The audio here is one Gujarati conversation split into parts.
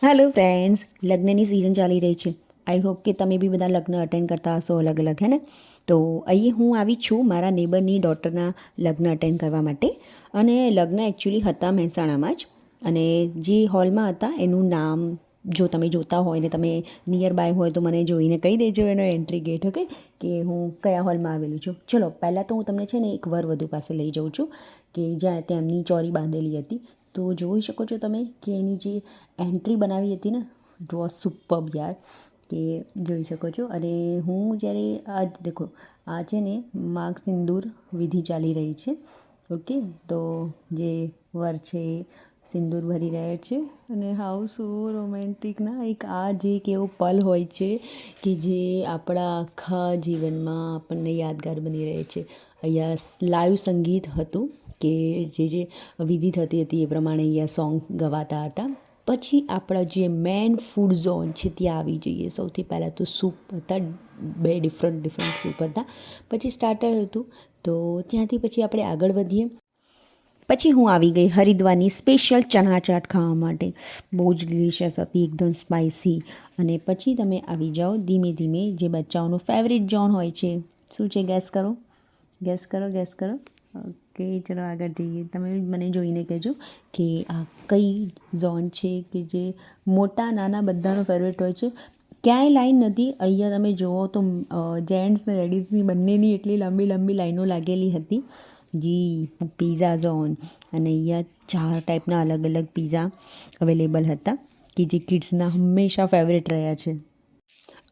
હેલો ફ્રેન્ડ્સ, લગ્નની સિઝન ચાલી રહી છે. આઈ હોપ કે તમે બી બધા લગ્ન અટેન્ડ કરતા હશો અલગ અલગ, હે ને? તો અહીં હું આવી છું મારા નેબરની ડોટરના લગ્ન અટેન્ડ કરવા માટે. અને લગ્ન એકચ્યુઅલી હતા મહેસાણામાં જ. અને જે હોલમાં હતા એનું નામ જો તમે જોતા હોય ને તમે નિયર બાય હોય તો મને જોઈને કહી દેજો એનો એન્ટ્રી ગેટ, ઓકે, કે હું કયા હોલમાં આવેલું છું. ચલો, પહેલાં તો હું તમને છે ને એક વરવધુ પાસે લઈ જાઉં છું કે જ્યાં તેમની ચોરી બાંધેલી હતી. તો જોઈ શકો છો તમે કે એની જે એન્ટ્રી બનાવી હતી ને, ઇટ વોઝ સુપર્બ યાર, કે જોઈ શકો છો. અને હું જ્યારે આ દેખો, આ છે ને માગ સિંદૂર વિધિ ચાલી રહી છે, ઓકે. તો જે વર છે સિંદૂર ભરી રહ્યા છે અને હાઉ સો રોમેન્ટિક ના, એક આ જે એક એવો પલ હોય છે કે જે આપણા આખા જીવનમાં આપણને યાદગાર બની રહે છે. અહીંયા લાઈવ સંગીત હતું કે જે વિધિ થતી હતી એ પ્રમાણે અહીંયા સોંગ ગવાતા હતા. પછી આપણા જે મેન ફૂડ ઝોન છે ત્યાં આવી જઈએ. સૌથી પહેલાં તો સૂપ હતા, બે ડિફરન્ટ સૂપ હતા. પછી સ્ટાર્ટર હતું, તો ત્યાંથી પછી આપણે આગળ વધીએ. પછી હું આવી ગઈ હરિદ્વારની સ્પેશિયલ ચણા ચાટ ખાવા માટે. બહુ જ ડિલિશિયસ હતી, એકદમ સ્પાઇસી. અને પછી તમે આવી જાઓ ધીમે ધીમે જે બચ્ચાઓનો ફેવરિટ ઝોન હોય છે. શું છે? ગેસ કરો, ગેસ કરો, ગેસ કરો. ઓકે, ચલો આગળ જઈએ. તમે મને જોઈને કહેજો કે આ કઈ ઝોન છે કે જે મોટા નાના બધાનો ફેવરેટ હોય છે. ક્યાંય લાઈન નથી. અહીંયા તમે જુઓ તો જેન્ટ્સ ને લેડીઝની બંનેની એટલી લાંબી લાંબી લાઈનો લાગેલી હતી. જી પીઝા ઝોન. અને અહીંયા 4 ટાઈપના અલગ અલગ પીઝા અવેલેબલ હતા કે જે કિડ્સના હંમેશા ફેવરેટ રહ્યા છે.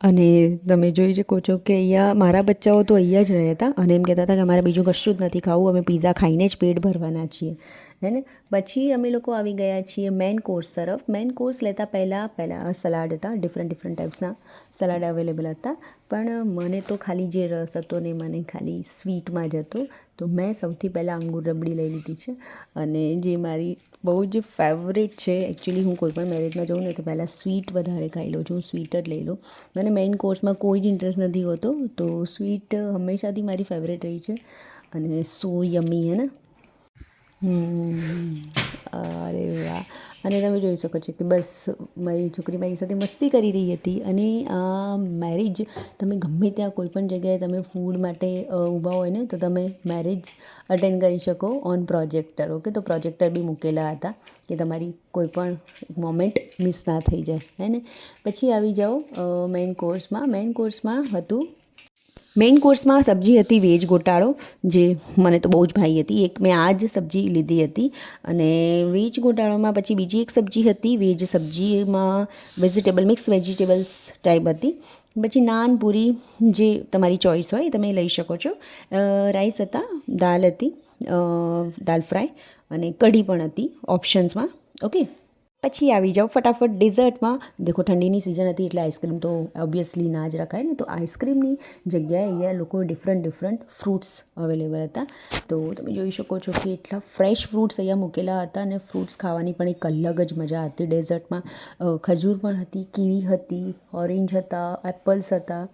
અને તમે જોઈ શકો છો કે અહીંયા મારા બચ્ચાઓ તો અહીંયા જ રહ્યા હતા અને એમ કહેતા હતા કે અમારે બીજું કશું જ નથી ખાવું, અમે પીઝા ખાઈને જ પેટ ભરવાના છીએ, હે ને. પછી અમે લોકો આવી ગયા છીએ મેઇન કોર્સ તરફ. મેઇન કોર્સ લેતા પહેલાં સલાડ હતા, ડિફરન્ટ ટાઈપ્સના સલાડ અવેલેબલ હતા. પણ મને તો ખાલી જે રસ હતો ને મને ખાલી સ્વીટમાં જ હતો. તો મેં સૌથી પહેલાં અંગૂર રબડી લઈ લીધી છે. અને જે મારી બહુ જ ફેવરેટ છે. એકચ્યુઅલી હું કોઈ પણ મેરેજમાં જાઉં ને તો પહેલાં સ્વીટ વધારે ખાઈ લઉં છું, હું સ્વીટ જ લઈ લઉં. મને મેઇન કોર્સમાં કોઈ જ ઇન્ટરેસ્ટ નથી હોતો, તો સ્વીટ હંમેશાથી મારી ફેવરેટ રહી છે. અને સો યમી, હે ને. અરે વાહ. અને તમે જોઈ શકો છો કે બસ મારી છોકરી મારી સાથે મસ્તી કરી રહી હતી. અને આ મેરેજ તમે ગમે ત્યાં કોઈ પણ જગ્યાએ તમે ફૂડ માટે ઊભા હોય ને તો તમે મેરેજ અટેન્ડ કરી શકો ઓન પ્રોજેક્ટર, ઓકે. તો પ્રોજેક્ટર બી મૂકેલા હતા કે તમારી કોઈ પણ મોમેન્ટ મિસ ના થઈ જાય, હે ને. પછી આવી જાઓ મેઇન કોર્સમાં. મેઇન કોર્સમાં સબ્જી હતી વેજ ગોટાળો, જે મને તો બહુ જ ભાઈ હતી. એક મેં આ જ સબ્જી લીધી હતી. અને વેજ ગોટાળોમાં પછી બીજી એક સબ્જી હતી, વેજ સબ્જીમાં મિક્સ વેજીટેબલ્સ ટાઈપ હતી. પછી નાન પૂરી, જે તમારી ચોઈસ હોય એ તમે લઈ શકો છો. રાઈસ હતા, દાલ હતી, દાલ ફ્રાય, અને કઢી પણ હતી ઓપ્શન્સમાં, ઓકે. પછી આવી જાઓ ફટાફટ ડેઝર્ટમાં. દેખો, ઠંડીની સિઝન હતી એટલે આઈસ્ક્રીમ તો ઓબ્વિયસલી ના જ રખાય ને. તો આઈસ્ક્રીમની જગ્યાએ અહીંયા લોકો ડિફરન્ટ ફ્રૂટ્સ અવેલેબલ હતા. તો તમે જોઈ શકો છો કે એટલા ફ્રેશ ફ્રૂટ્સ અહીંયા મૂકેલા હતા. અને ફ્રૂટ્સ ખાવાની પણ એક અલગ જ મજા હતી. ડેઝર્ટમાં ખજૂર પણ હતી, કીવી હતી, ઓરેન્જ હતા, એપલ્સ હતા,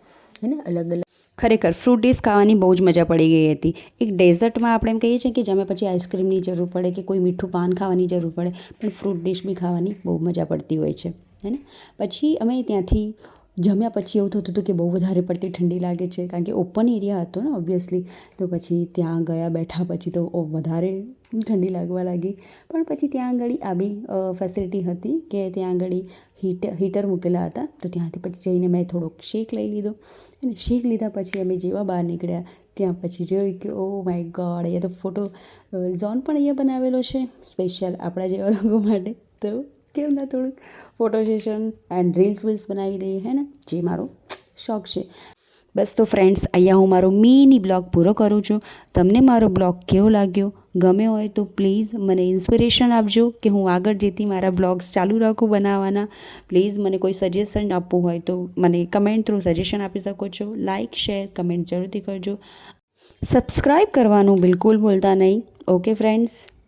હે ને. અલગ અલગ ખરેખર ફ્રૂટ ડીશ ખાવાની બહુ જ મજા પડી ગઈ હતી. એક ડેઝર્ટમાં આપણે એમ કહીએ છીએ કે જેમાં પછી આઈસ્ક્રીમની જરૂર પડે કે કોઈ મીઠું પાન ખાવાની જરૂર પડે, પણ ફ્રૂટ ડીશ બી ખાવાની બહુ મજા પડતી હોય છે, હે ને. પછી અમે ત્યાંથી જમ્યા પછી એવું થતું હતું કે બહુ વધારે પડતી ઠંડી લાગે છે, કારણ કે ઓપન એરિયા હતો ને ઓબ્વિયસલી. તો પછી ત્યાં ગયા બેઠા પછી તો વધારે ઠંડી લાગવા લાગી. પણ પછી ત્યાં આગળ આ બી ફેસિલિટી હતી કે ત્યાં આગળ હીટર મૂકેલા હતા. તો ત્યાંથી પછી જઈને મેં થોડોક શેક લઈ લીધો. અને શેક લીધા પછી અમે જેવા બહાર નીકળ્યા ત્યાં પછી જોયું કે ઓ માય ગોડ, અહીંયા તો ફોટો ઝોન પણ અહીંયા બનાવેલો છે સ્પેશિયલ આપણા જેવા લોકો માટે. તો કેમ ના થોડુંક ફોટો સેશન એન્ડ રીલ્સ બનાવી દઈએ, હે ને, જે મારો શોખ છે. બસ તો ફ્રેન્ડ્સ, અહીંયા હું મારો મિની બ્લોગ પૂરો કરું છું. તમને મારો બ્લોગ કેવો લાગ્યો? ગમ્યો હોય તો પ્લીઝ મને ઇન્સ્પિરેશન આપજો કે હું આગળ જતી મારા બ્લોગ્સ ચાલુ રાખું બનાવવાના. પ્લીઝ મને કોઈ સજેશન આપવું હોય તો મને કમેન્ટ થ્રુ સજેશન આપી શકો છો. લાઇક, શેર, કમેન્ટ જરૂરથી કરજો. સબસ્ક્રાઈબ કરવાનું બિલકુલ ભૂલતા નહીં, ઓકે ફ્રેન્ડ્સ.